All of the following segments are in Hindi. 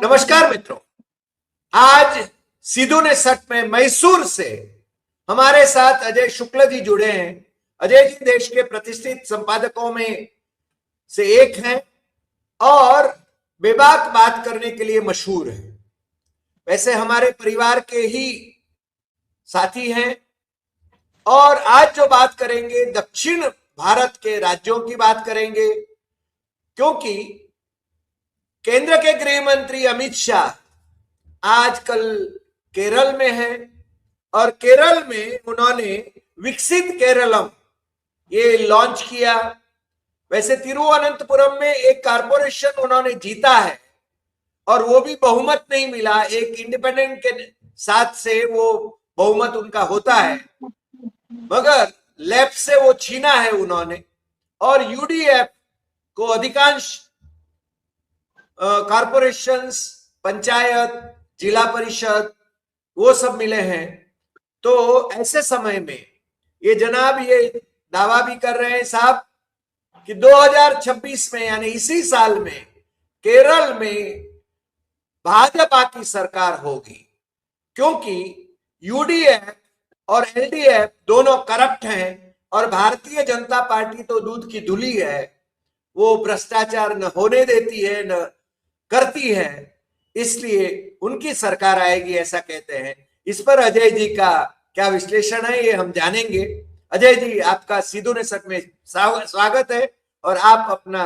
नमस्कार मित्रों, आज सीधू ने सट में मैसूर से हमारे साथ अजय शुक्ल जी जुड़े हैं। अजय जी देश के प्रतिष्ठित संपादकों में से एक हैं और बेबाक बात करने के लिए मशहूर हैं। वैसे हमारे परिवार के ही साथी हैं और आज जो बात करेंगे दक्षिण भारत के राज्यों की बात करेंगे, क्योंकि केंद्र के गृह मंत्री अमित शाह आजकल केरल में हैं और केरल में उन्होंने विकसित केरलम ये लॉन्च किया। वैसे तिरुवनंतपुरम में एक कारपोरेशन उन्होंने जीता है और वो भी बहुमत नहीं मिला, एक इंडिपेंडेंट के साथ से वो बहुमत उनका होता है, मगर लेफ्ट से वो छीना है उन्होंने और यूडीएफ को अधिकांश कारपोरेशंस, पंचायत, जिला परिषद वो सब मिले हैं। तो ऐसे समय में ये जनाब ये दावा भी कर रहे हैं साहब कि 2026 में यानी इसी साल में केरल में भाजपा की सरकार होगी, क्योंकि यूडीएफ और एलडीएफ दोनों करप्ट हैं और भारतीय जनता पार्टी तो दूध की धुली है, वो भ्रष्टाचार न होने देती है न करती है, इसलिए उनकी सरकार आएगी ऐसा कहते हैं। इस पर अजय जी का क्या विश्लेषण है ये हम जानेंगे। अजय जी, आपका सीधू ने सट में स्वागत है और आप अपना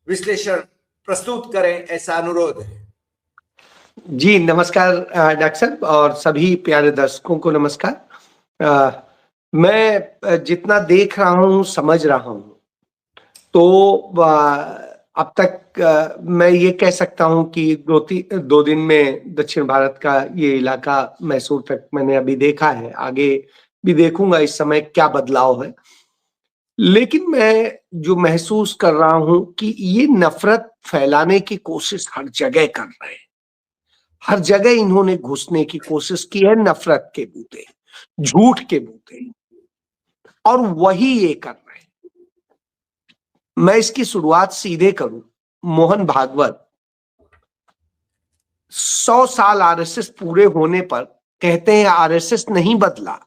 विश्लेषण प्रस्तुत करें, ऐसा अनुरोध है। जी नमस्कार डॉक्टर साहब और सभी प्यारे दर्शकों को नमस्कार। मैं जितना देख रहा हूँ समझ रहा हूँ तो अब तक मैं ये कह सकता हूँ कि दो दिन में दक्षिण भारत का ये इलाका मैसूर तक मैंने अभी देखा है, आगे भी देखूंगा इस समय क्या बदलाव है। लेकिन मैं जो महसूस कर रहा हूँ कि ये नफरत फैलाने की कोशिश हर जगह कर रहे हैं, हर जगह इन्होंने घुसने की कोशिश की है, नफरत के बूते, झूठ के बूते, और वही ये कर रहे हैं। मैं इसकी शुरुआत सीधे करूं। मोहन भागवत 100 साल आरएसएस पूरे होने पर कहते हैं आरएसएस नहीं बदला,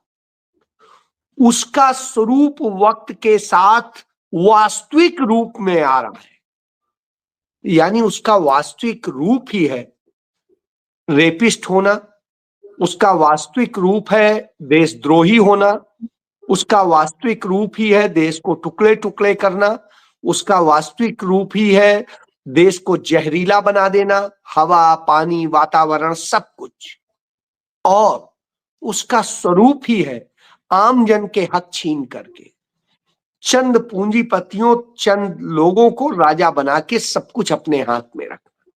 उसका स्वरूप वक्त के साथ वास्तविक रूप में आ रहा है। यानी उसका वास्तविक रूप ही है रेपिस्ट होना, उसका वास्तविक रूप है देशद्रोही होना, उसका वास्तविक रूप ही है देश को टुकड़े टुकड़े करना, उसका वास्तविक रूप ही है देश को जहरीला बना देना, हवा, पानी, वातावरण, सब कुछ। और उसका स्वरूप ही है आम जन के हक छीन करके चंद पूंजीपतियों, चंद लोगों को राजा बना के सब कुछ अपने हाथ में रखना।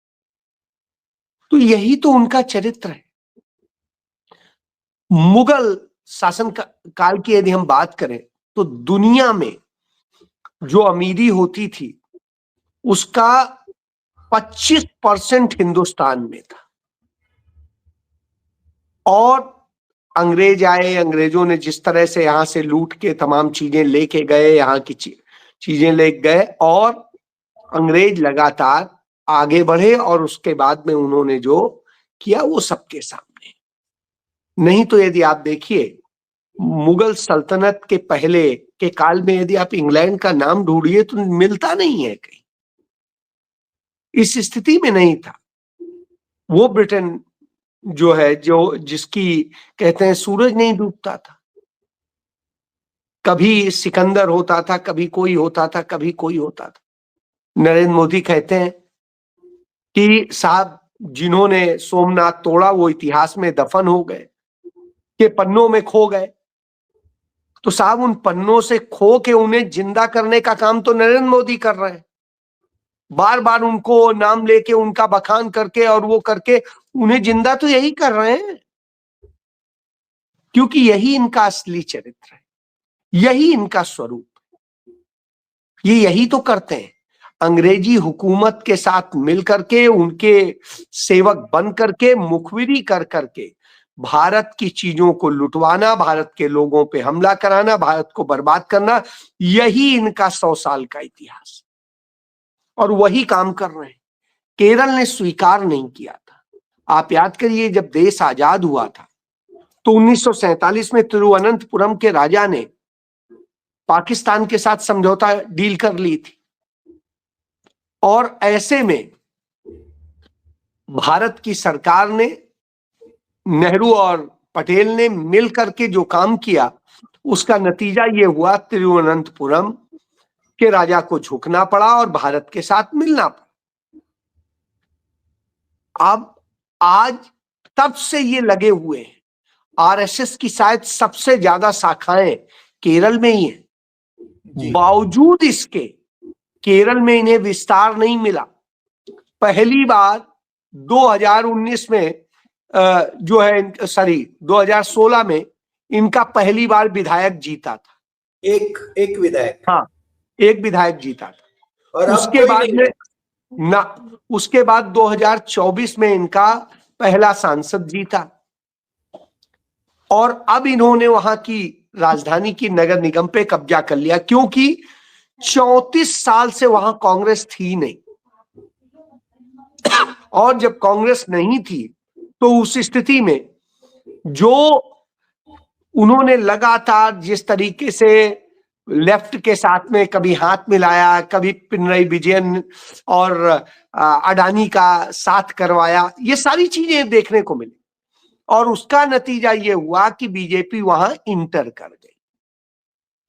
तो यही तो उनका चरित्र है। मुगल शासन काल की यदि हम बात करें तो दुनिया में जो अमीरी होती थी उसका 25% हिंदुस्तान में था, और अंग्रेज आए, अंग्रेजों ने जिस तरह से यहां से लूट के तमाम चीजें लेके गए, यहाँ की चीजें ले गए, और अंग्रेज लगातार आगे बढ़े और उसके बाद में उन्होंने जो किया वो सबके सामने। नहीं तो यदि आप देखिए मुगल सल्तनत के पहले के काल में यदि आप इंग्लैंड का नाम ढूंढिए तो मिलता नहीं है कहीं, इस स्थिति में नहीं था। वो ब्रिटेन जो है जो जिसकी कहते हैं सूरज नहीं डूबता था, कभी सिकंदर होता था, कभी कोई होता था, कभी कोई होता था। नरेंद्र मोदी कहते हैं कि साहब जिन्होंने सोमनाथ तोड़ा वो इतिहास में दफन हो गए, के पन्नों में खो गए। तो साहब उन पन्नों से खो के उन्हें जिंदा करने का काम तो नरेंद्र मोदी कर रहे हैं, बार बार उनको नाम लेके उनका बखान करके और वो करके उन्हें जिंदा तो यही कर रहे हैं, क्योंकि यही इनका असली चरित्र है, यही इनका स्वरूप है, ये यही तो करते हैं। अंग्रेजी हुकूमत के साथ मिल करके, उनके सेवक बन करके, मुखबिरी कर करके भारत की चीजों को लुटवाना, भारत के लोगों पे हमला कराना, भारत को बर्बाद करना, यही इनका 100 साल का इतिहास। और वही काम कर रहे हैं। केरल ने स्वीकार नहीं किया था। आप याद करिए, जब देश आजाद हुआ था तो 1947 में तिरुवनंतपुरम के राजा ने पाकिस्तान के साथ समझौता डील कर ली थी, और ऐसे में भारत की सरकार ने, नेहरू और पटेल ने मिल करके जो काम किया, उसका नतीजा ये हुआ तिरुवनंतपुरम के राजा को झुकना पड़ा और भारत के साथ मिलना पड़ा। अब आज तब से ये लगे हुए हैं। आरएसएस की शायद सबसे ज्यादा शाखाएं केरल में ही हैं। बावजूद इसके केरल में इन्हें विस्तार नहीं मिला। पहली बार 2019 में 2016 में इनका पहली बार विधायक जीता था। एक विधायक, हाँ, एक विधायक जीता था। और उसके बाद 2024 में इनका पहला सांसद जीता, और अब इन्होंने वहां की राजधानी की नगर निगम पे कब्जा कर लिया, क्योंकि 34 साल से वहां कांग्रेस थी नहीं। और जब कांग्रेस नहीं थी तो उस स्थिति में जो उन्होंने लगातार जिस तरीके से लेफ्ट के साथ में कभी हाथ मिलाया, कभी पिनराई विजयन और अडानी का साथ करवाया, ये सारी चीजें देखने को मिली, और उसका नतीजा ये हुआ कि बीजेपी वहां इंटर कर गई।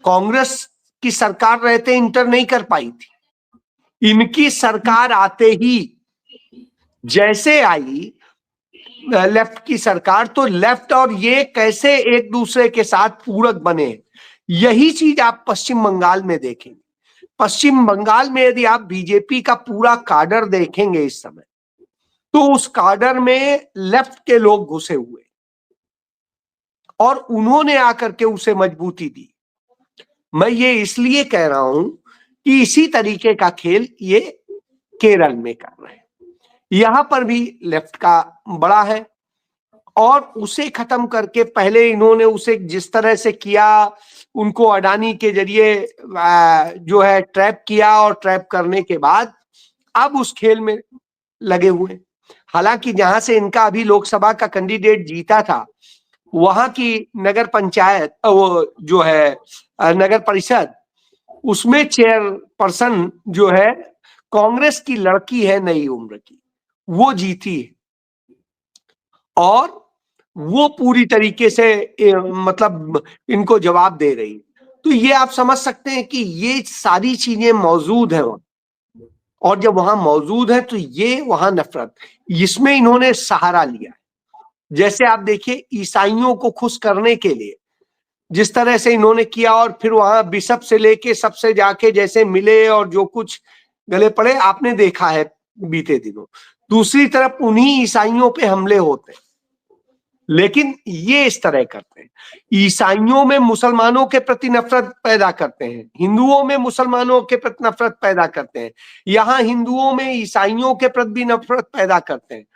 कांग्रेस की सरकार रहते इंटर नहीं कर पाई थी। इनकी सरकार आते ही जैसे आई लेफ्ट की सरकार, तो लेफ्ट और ये कैसे एक दूसरे के साथ पूरक बने, यही चीज आप पश्चिम बंगाल में देखेंगे। पश्चिम बंगाल में यदि आप बीजेपी का पूरा काडर देखेंगे इस समय, तो उस काडर में लेफ्ट के लोग घुसे हुए, और उन्होंने आकर के उसे मजबूती दी। मैं ये इसलिए कह रहा हूं कि इसी तरीके का खेल ये केरल में कर रहे हैं। यहां पर भी लेफ्ट का बड़ा है, और उसे खत्म करके पहले इन्होंने उसे जिस तरह से किया, उनको अडानी के जरिए जो है ट्रैप किया, और ट्रैप करने के बाद अब उस खेल में लगे हुए। हालांकि जहां से इनका अभी लोकसभा का कैंडिडेट जीता था, वहां की नगर पंचायत, वो जो है नगर परिषद, उसमें चेयरपर्सन जो है कांग्रेस की लड़की है, नई उम्र की, वो जीती है, और वो पूरी तरीके से मतलब इनको जवाब दे रही है। तो ये आप समझ सकते हैं कि ये सारी चीजें मौजूद हैं वहां, और जब वहां मौजूद है तो ये वहां नफरत, इसमें इन्होंने सहारा लिया। जैसे आप देखिए, ईसाइयों को खुश करने के लिए जिस तरह से इन्होंने किया, और फिर वहां बिशप से लेके सबसे जाके जैसे मिले और जो कुछ गले पड़े, आपने देखा है बीते दिनों। दूसरी तरफ उन्हीं ईसाइयों पे हमले होते हैं, लेकिन ये इस तरह करते हैं। ईसाइयों में मुसलमानों के प्रति नफरत पैदा करते हैं, हिंदुओं में मुसलमानों के प्रति नफरत पैदा करते हैं, यहां हिंदुओं में ईसाइयों के प्रति भी नफरत पैदा करते हैं।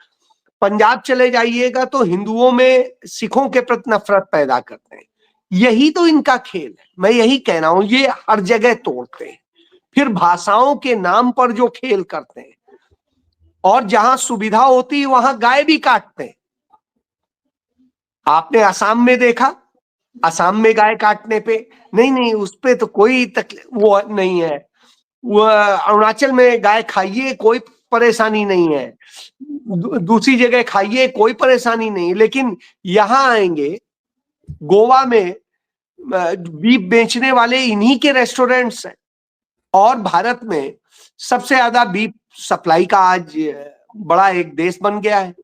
पंजाब चले जाइएगा तो हिंदुओं में सिखों के प्रति नफरत पैदा करते हैं। यही तो इनका खेल है। मैं यही कह रहा हूं, ये हर जगह तोड़ते हैं, फिर भाषाओं के नाम पर जो खेल करते हैं, और जहां सुविधा होती है वहां गाय भी काटते हैं। आपने असम में देखा, असम में गाय काटने पे नहीं उस पे तो कोई तकलीफ वो नहीं है। वो अरुणाचल में गाय खाइए, कोई परेशानी नहीं है, दूसरी जगह खाइए, कोई परेशानी नहीं। लेकिन यहां आएंगे, गोवा में बीफ बेचने वाले इन्हीं के रेस्टोरेंट्स हैं, और भारत में सबसे ज्यादा बीफ सप्लाई का आज बड़ा एक देश बन गया है।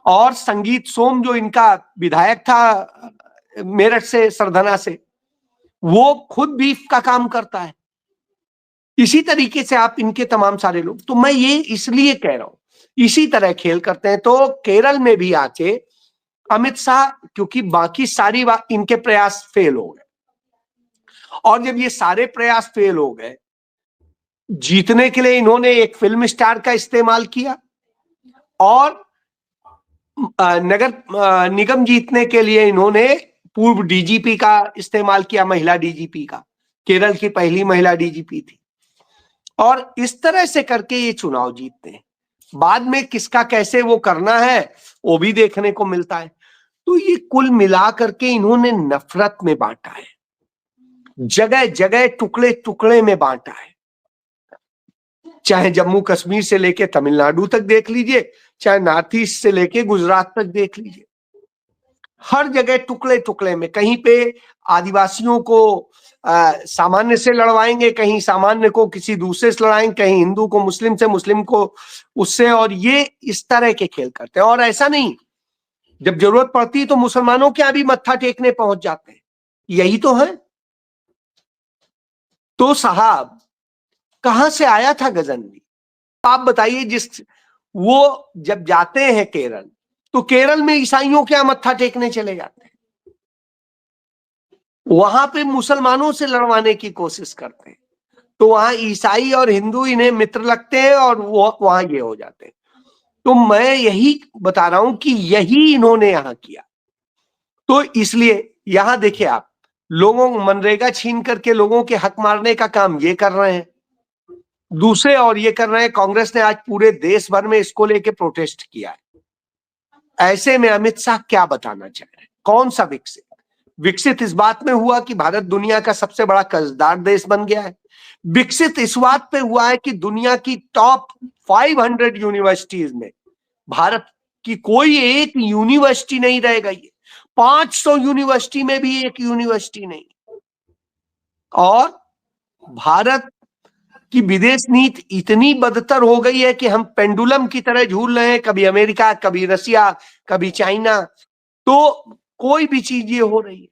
और संगीत सोम जो इनका विधायक था मेरठ से, सरधना से, वो खुद बीफ का काम करता है। इसी तरीके से आप इनके तमाम सारे लोग, तो मैं ये इसलिए कह रहा हूं, इसी तरह खेल करते हैं। तो केरल में भी आके अमित शाह, क्योंकि बाकी सारी इनके प्रयास फेल हो गए, और जब ये सारे प्रयास फेल हो गए, जीतने के लिए इन्होंने एक फिल्म स्टार का इस्तेमाल किया, और नगर निगम जीतने के लिए इन्होंने पूर्व डीजीपी का इस्तेमाल किया, महिला डीजीपी का। केरल की पहली महिला डीजीपी थी, और इस तरह से करके ये चुनाव जीतते हैं। बाद में किसका कैसे वो करना है वो भी देखने को मिलता है। तो ये कुल मिला करके इन्होंने नफरत में बांटा है, जगह जगह टुकड़े टुकड़े में बांटा है। चाहे जम्मू कश्मीर से लेके तमिलनाडु तक देख लीजिए, चाहे नॉर्थ ईस्ट से लेके गुजरात तक देख लीजिए, हर जगह टुकड़े टुकड़े में। कहीं पे आदिवासियों को सामान्य से लड़वाएंगे, कहीं सामान्य को किसी दूसरे से लड़ाएंगे, कहीं हिंदू को मुस्लिम से, मुस्लिम को उससे, और ये इस तरह के खेल करते हैं। और ऐसा नहीं, जब जरूरत पड़ती है तो मुसलमानों के यहां भी मत्था टेकने पहुंच जाते हैं। यही तो है। तो साहब कहां से आया था गजनवी? आप बताइए। वो जब जाते हैं केरल, तो केरल में ईसाइयों के यहां मत्था टेकने चले जाते हैं, वहां पे मुसलमानों से लड़वाने की कोशिश करते हैं, तो वहां ईसाई और हिंदू इन्हें मित्र लगते हैं और वो वहां ये हो जाते हैं। तो मैं यही बता रहा हूं कि यही इन्होंने यहां किया। तो इसलिए यहां देखिए आप, लोगों मनरेगा छीन करके लोगों के हक मारने का काम ये कर रहे हैं दूसरे, और ये कर रहे हैं। कांग्रेस ने आज पूरे देश भर में इसको लेके प्रोटेस्ट किया है। ऐसे में अमित शाह क्या बताना चाह रहे हैं? कौन सा विकसित? विकसित इस बात में हुआ कि भारत दुनिया का सबसे बड़ा कर्जदार देश बन गया है। विकसित इस बात पे हुआ है कि दुनिया की टॉप 500 यूनिवर्सिटीज में भारत की कोई एक यूनिवर्सिटी नहीं रह गई है। 500 यूनिवर्सिटी में भी एक यूनिवर्सिटी नहीं। और भारत की विदेश नीति इतनी बदतर हो गई है कि हम पेंडुलम की तरह झूल रहे हैं, कभी अमेरिका, कभी रसिया, कभी चाइना। तो कोई भी चीज ये हो रही है,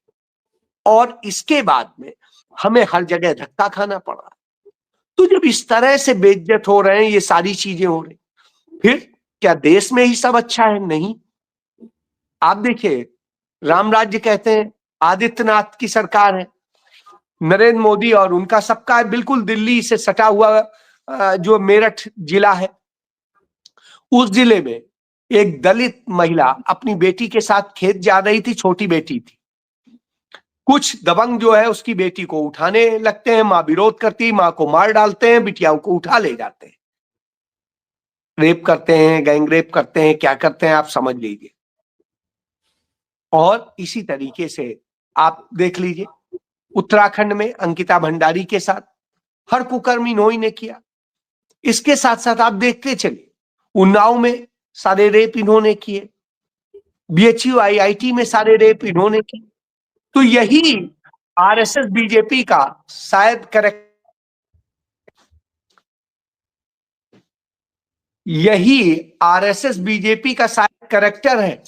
और इसके बाद में हमें हर जगह धक्का खाना पड़ रहा है। तो जब इस तरह से बेइज्जत हो रहे हैं, ये सारी चीजें हो रही, फिर क्या देश में ही सब अच्छा है? नहीं। आप देखिए, राम राज्य कहते हैं, आदित्यनाथ की सरकार है, नरेंद्र मोदी, और उनका सबका बिल्कुल दिल्ली से सटा हुआ जो मेरठ जिला है, उस जिले में एक दलित महिला अपनी बेटी के साथ खेत जा रही थी, छोटी बेटी थी। कुछ दबंग जो है उसकी बेटी को उठाने लगते हैं, मां विरोध करती, मां को मार डालते हैं, बिटियाओं को उठा ले जाते हैं, रेप करते हैं, गैंग रेप करते हैं, क्या करते हैं आप समझ लीजिए। और इसी तरीके से आप देख लीजिए, उत्तराखंड में अंकिता भंडारी के साथ हर कुकर्म इन्होंने ने किया। इसके साथ साथ आप देखते चलिए, उन्नाव में सारे रेप इन्होंने किए, बीएचयू आईआईटी में सारे रेप इन्होंने किए। तो यही आरएसएस बीजेपी का शायद करेक्ट, यही आरएसएस बीजेपी का शायद करेक्टर है,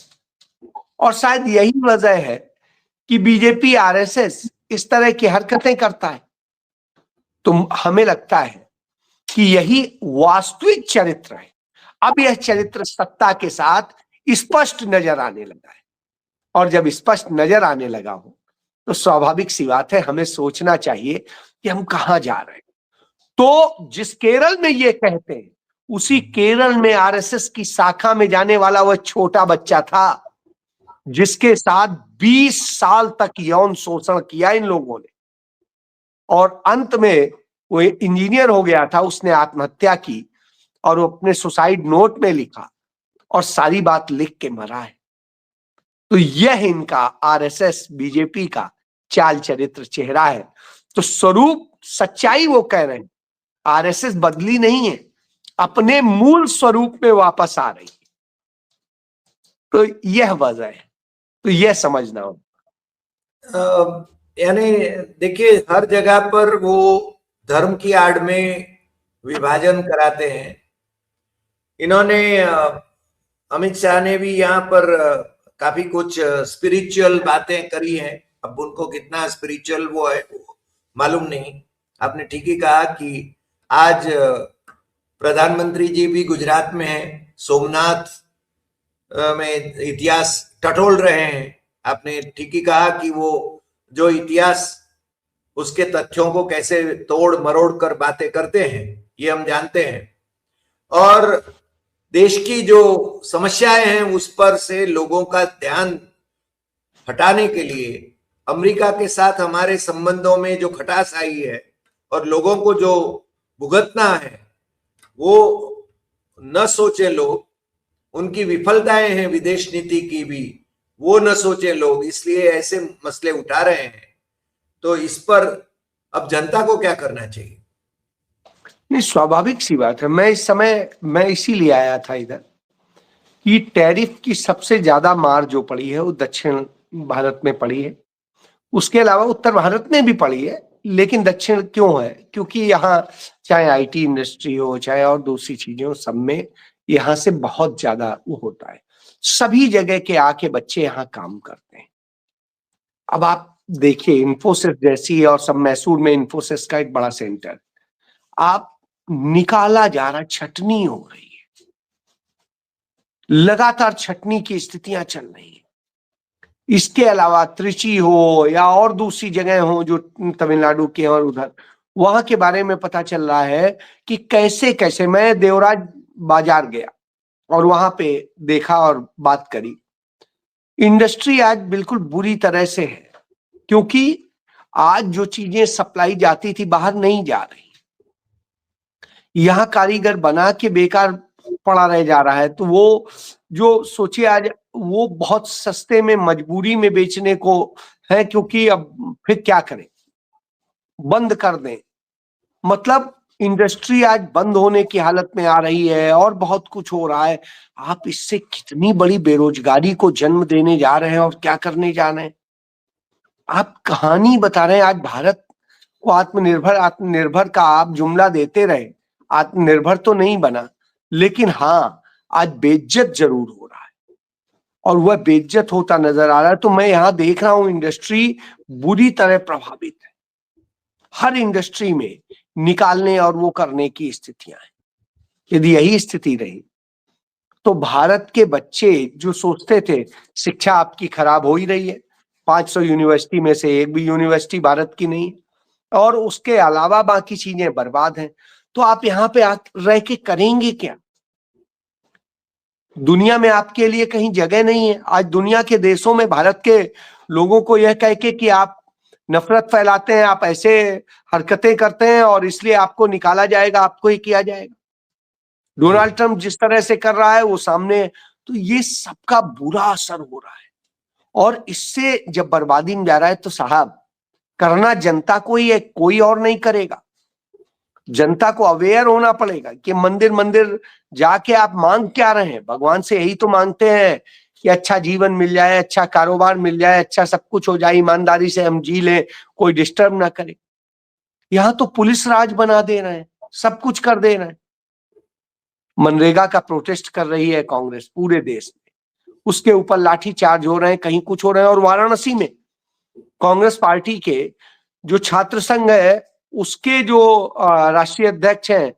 और शायद यही वजह है कि बीजेपी आरएसएस इस तरह की हरकतें करता है। तो हमें लगता है कि यही वास्तविक चरित्र है। अब यह चरित्र सत्ता के साथ स्पष्ट नजर आने लगा है, और जब स्पष्ट नजर आने लगा हो तो स्वाभाविक सी बात है, हमें सोचना चाहिए कि हम कहां जा रहे हैं। तो जिस केरल में ये कहते हैं, उसी केरल में आरएसएस की शाखा में जाने वाला वह छोटा बच्चा था जिसके साथ 20 साल तक यौन शोषण किया इन लोगों ने, और अंत में वो इंजीनियर हो गया था, उसने आत्महत्या की, और वो अपने सुसाइड नोट में लिखा और सारी बात लिख के मरा है। तो यह इनका आरएसएस बीजेपी का चाल चरित्र चेहरा है। तो स्वरूप सच्चाई वो कह रहे हैं, आरएसएस बदली नहीं है, अपने मूल स्वरूप में वापस आ रही है। तो यह वजह है, तो यह समझना हो। यानी देखिए, हर जगह पर वो धर्म की आड़ में विभाजन कराते हैं। इन्होंने अमित शाह ने भी यहाँ पर काफी कुछ स्पिरिचुअल बातें करी हैं। अब उनको कितना स्पिरिचुअल वो है मालूम नहीं। आपने ठीक ही कहा कि आज प्रधानमंत्री जी भी गुजरात में हैं, सोमनाथ में इतिहास टटोल रहे हैं। आपने ठीक ही कहा कि वो जो इतिहास, उसके तथ्यों को कैसे तोड़ मरोड़ कर बातें करते हैं, ये हम जानते हैं। और देश की जो समस्याएं हैं उस पर से लोगों का ध्यान हटाने के लिए अमेरिका के साथ हमारे संबंधों में जो खटास आई है और लोगों को जो भुगतना है, वो न सोचे लोग, उनकी विफलताएं हैं विदेश नीति की भी, वो न सोचे लोग, इसलिए ऐसे मसले उठा रहे हैं। तो इस पर अब जनता को क्या करना चाहिए? नहीं, स्वाभाविक सी बात है। मैं इसीलिए आया था इधर कि टैरिफ की सबसे ज्यादा मार जो पड़ी है वो दक्षिण भारत में पड़ी है। उसके अलावा उत्तर भारत में भी पड़ी है, लेकिन दक्षिण क्यों है? क्योंकि यहाँ चाहे आईटी इंडस्ट्री हो, चाहे और दूसरी चीजें हो, सब में यहाँ से बहुत ज्यादा वो होता है। सभी जगह के आके बच्चे यहाँ काम करते हैं। अब आप देखिए, इन्फोसिस जैसी, और सब मैसूर में इन्फोसिस का एक बड़ा सेंटर, आप निकाला जा रहा, छटनी हो रही है, लगातार छटनी की स्थितियां चल रही है। इसके अलावा त्रिची हो या और दूसरी जगह हो जो तमिलनाडु के और उधर, वहां के बारे में पता चल रहा है कि कैसे कैसे। मैं देवराज बाजार गया और वहां पे देखा और बात करी। इंडस्ट्री आज बिल्कुल बुरी तरह से है, क्योंकि आज जो चीजें सप्लाई जाती थी बाहर नहीं जा रही, यहाँ कारीगर बना के बेकार पड़ा रह जा रहा है। तो वो जो सोचिए, आज वो बहुत सस्ते में मजबूरी में बेचने को है, क्योंकि अब फिर क्या करें, बंद कर दें। मतलब इंडस्ट्री आज बंद होने की हालत में आ रही है और बहुत कुछ हो रहा है। आप इससे कितनी बड़ी बेरोजगारी को जन्म देने जा रहे हैं और क्या करने जा रहे हैं। आप कहानी बता रहे हैं। आज भारत को आत्मनिर्भर का आप जुमला देते रहे, आत्मनिर्भर तो नहीं बना, लेकिन हाँ, आज बेइज्जत जरूर हो रहा है, और वह बेइज्जत होता नजर आ रहा है। तो मैं यहां देख रहा हूं इंडस्ट्री बुरी तरह प्रभावित है। हर इंडस्ट्री में निकालने और वो करने की स्थितियां हैं। यदि यही स्थिति रही तो भारत के बच्चे जो सोचते थे शिक्षा आपकी खराब हो ही रही है, 500 यूनिवर्सिटी में से एक भी यूनिवर्सिटी भारत की नहीं है, और उसके अलावा बाकी चीजें बर्बाद हैं, तो आप यहाँ पे रह के करेंगे क्या? दुनिया में आपके लिए कहीं जगह नहीं है। आज दुनिया के देशों में भारत के लोगों को यह कह के कि आप नफरत फैलाते हैं, आप ऐसे हरकतें करते हैं और इसलिए आपको निकाला जाएगा, आपको ही किया जाएगा। डोनाल्ड ट्रंप जिस तरह से कर रहा है वो सामने, तो ये सबका बुरा असर हो रहा है। और इससे जब बर्बादी में जा रहा है तो साहब, करना जनता को ही है, कोई और नहीं करेगा। जनता को अवेयर होना पड़ेगा कि मंदिर मंदिर जाके आप मांग क्या रहे हैं। भगवान से यही तो मांगते हैं कि अच्छा जीवन मिल जाए, अच्छा कारोबार मिल जाए, अच्छा सब कुछ हो जाए, ईमानदारी से हम जी लें, कोई डिस्टर्ब ना करे। यहां तो पुलिस राज बना दे रहे हैं, सब कुछ कर दे रहे हैं। मनरेगा का प्रोटेस्ट कर रही है कांग्रेस पूरे देश में, उसके ऊपर लाठी चार्ज हो रहे हैं, कहीं कुछ हो रहे हैं। और वाराणसी में कांग्रेस पार्टी के जो छात्र संघ है, उसके जो राष्ट्रीय अध्यक्ष हैं,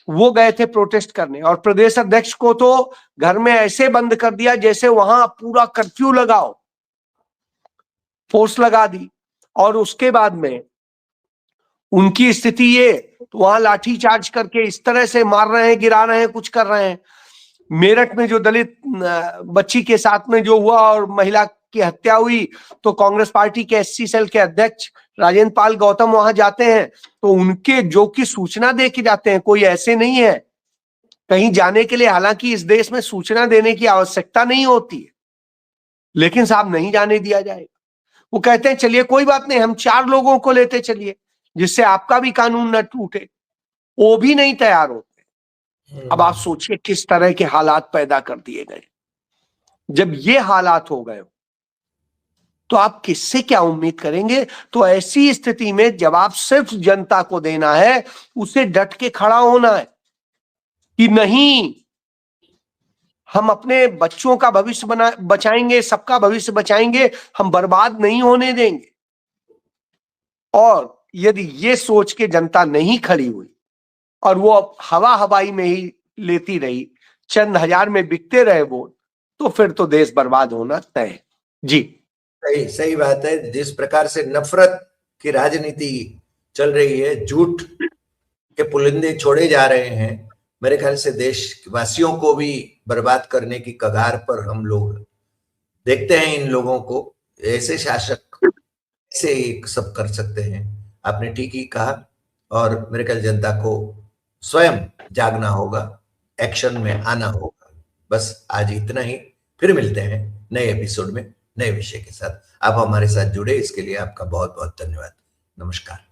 वो गए थे प्रोटेस्ट करने, और प्रदेश अध्यक्ष को तो घर में ऐसे बंद कर दिया जैसे वहां पूरा कर्फ्यू लगाओ, फोर्स लगा दी। और उसके बाद में उनकी स्थिति ये, तो वहां लाठी चार्ज करके इस तरह से मार रहे हैं, गिरा रहे हैं, कुछ कर रहे हैं। मेरठ में जो दलित बच्ची के साथ में जो हुआ और महिला की हत्या हुई, तो कांग्रेस पार्टी के एससी सेल के अध्यक्ष राजेंद्र पाल गौतम वहां जाते हैं, तो उनके जो की सूचना दे के जाते हैं। कोई ऐसे नहीं है कहीं जाने के लिए, हालांकि इस देश में सूचना देने की आवश्यकता नहीं होती है, लेकिन साहब नहीं जाने दिया जाएगा। वो कहते हैं चलिए कोई बात नहीं, हम 4 लोगों को लेते चलिए जिससे आपका भी कानून न टूटे, वो भी नहीं तैयार होते। अब आप सोचिए किस तरह के हालात पैदा कर दिए गए। जब ये हालात हो गए तो आप किससे क्या उम्मीद करेंगे? तो ऐसी स्थिति में जवाब सिर्फ जनता को देना है, उसे डट के खड़ा होना है कि नहीं, हम अपने बच्चों का भविष्य बचाएंगे, सबका भविष्य बचाएंगे, हम बर्बाद नहीं होने देंगे। और यदि ये सोच के जनता नहीं खड़ी हुई और वो हवा हवाई में ही लेती रही, चंद हजार में बिकते रहे वोट, तो फिर तो देश बर्बाद होना तय है। जी सही बात है। जिस प्रकार से नफरत की राजनीति चल रही है, झूठ के पुलिंदे छोड़े जा रहे हैं, मेरे ख्याल से देशवासियों को भी बर्बाद करने की कगार पर हम लोग देखते हैं। इन लोगों को, ऐसे शासक से सब कर सकते हैं। आपने ठीक ही कहा, और मेरे ख्याल जनता को स्वयं जागना होगा। एक्शन में आना होगा। बस आज इतना ही, फिर मिलते हैं नए एपिसोड में नए विषय के साथ। आप हमारे साथ जुड़े इसके लिए आपका बहुत बहुत धन्यवाद। नमस्कार।